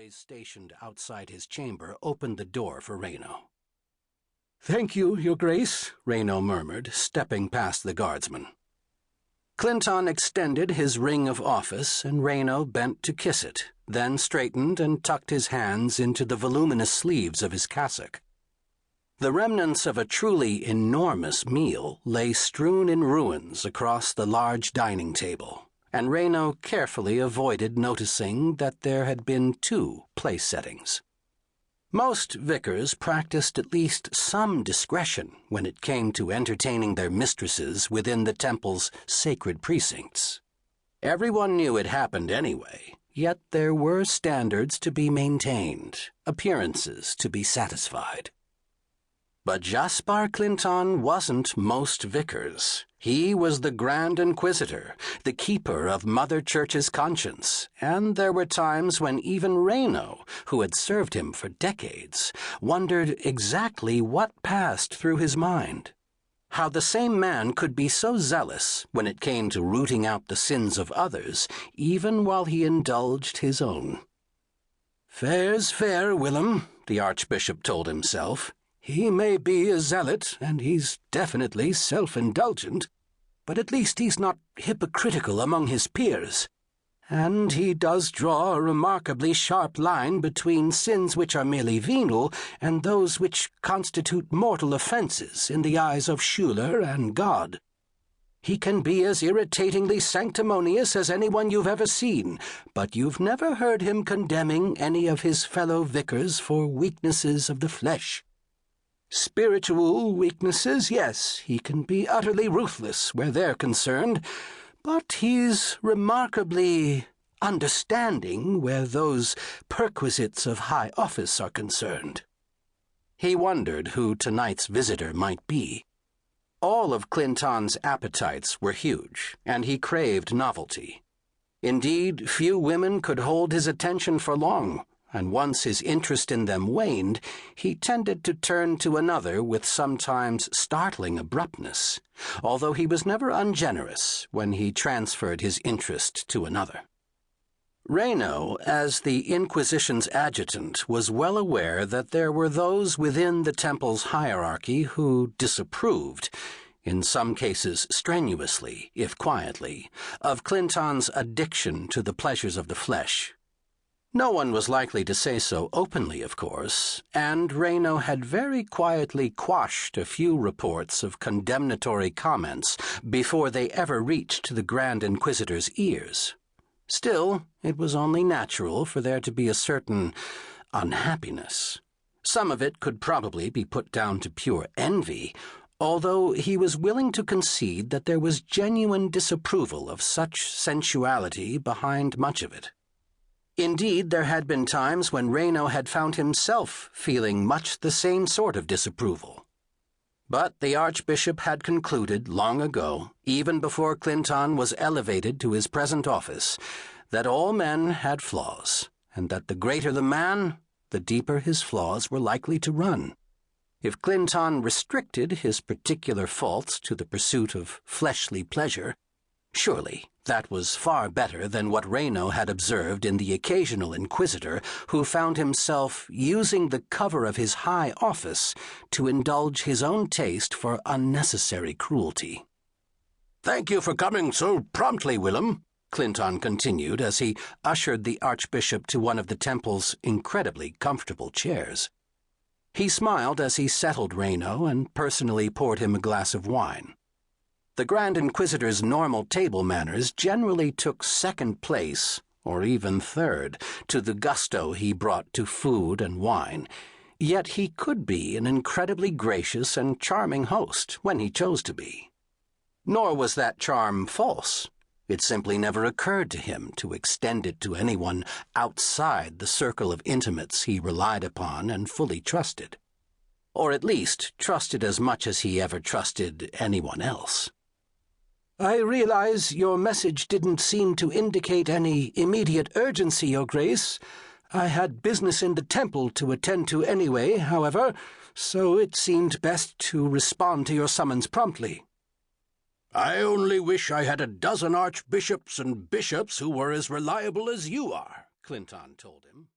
always stationed outside his chamber, opened the door for Reyno. "Thank you, Your Grace," Reyno murmured, stepping past the guardsman. Clinton extended his ring of office, and Reyno bent to kiss it, then straightened and tucked his hands into the voluminous sleeves of his cassock. The remnants of a truly enormous meal lay strewn in ruins across the large dining table, and Reyno carefully avoided noticing that there had been 2 place settings. Most vicars practiced at least some discretion when it came to entertaining their mistresses within the temple's sacred precincts. Everyone knew it happened anyway, yet there were standards to be maintained, appearances to be satisfied. But Jaspar Clinton wasn't most vicars. He was the Grand Inquisitor, the keeper of Mother Church's conscience, and there were times when even Reyno, who had served him for decades, wondered exactly what passed through his mind. How the same man could be so zealous when it came to rooting out the sins of others, even while he indulged his own. "Fair's fair, Willem," the Archbishop told himself. "He may be a zealot, and he's definitely self-indulgent, but at least he's not hypocritical among his peers. And he does draw a remarkably sharp line between sins which are merely venal and those which constitute mortal offences in the eyes of Schuyler and God. He can be as irritatingly sanctimonious as anyone you've ever seen, but you've never heard him condemning any of his fellow vicars for weaknesses of the flesh. Spiritual weaknesses, yes, he can be utterly ruthless where they're concerned, but he's remarkably understanding where those perquisites of high office are concerned." He wondered who tonight's visitor might be. All of Clinton's appetites were huge, and he craved novelty. Indeed, few women could hold his attention for long, and once his interest in them waned, he tended to turn to another with sometimes startling abruptness, although he was never ungenerous when he transferred his interest to another. Reyno, as the Inquisition's adjutant, was well aware that there were those within the temple's hierarchy who disapproved, in some cases strenuously, if quietly, of Clinton's addiction to the pleasures of the flesh. No one was likely to say so openly, of course, and Reyno had very quietly quashed a few reports of condemnatory comments before they ever reached the Grand Inquisitor's ears. Still, it was only natural for there to be a certain unhappiness. Some of it could probably be put down to pure envy, although he was willing to concede that there was genuine disapproval of such sensuality behind much of it. Indeed, there had been times when Reyno had found himself feeling much the same sort of disapproval. But the Archbishop had concluded long ago, even before Clinton was elevated to his present office, that all men had flaws, and that the greater the man, the deeper his flaws were likely to run. If Clinton restricted his particular faults to the pursuit of fleshly pleasure, surely that was far better than what Reyno had observed in the occasional inquisitor who found himself using the cover of his high office to indulge his own taste for unnecessary cruelty. "Thank you for coming so promptly, Willem," Clinton continued as he ushered the Archbishop to one of the temple's incredibly comfortable chairs. He smiled as he settled Reyno and personally poured him a glass of wine. The Grand Inquisitor's normal table manners generally took second place, or even third, to the gusto he brought to food and wine, yet he could be an incredibly gracious and charming host when he chose to be. Nor was that charm false. It simply never occurred to him to extend it to anyone outside the circle of intimates he relied upon and fully trusted. Or at least trusted as much as he ever trusted anyone else. "I realize your message didn't seem to indicate any immediate urgency, Your Grace. I had business in the temple to attend to anyway, however, so it seemed best to respond to your summons promptly." "I only wish I had a dozen archbishops and bishops who were as reliable as you are," Clinton told him.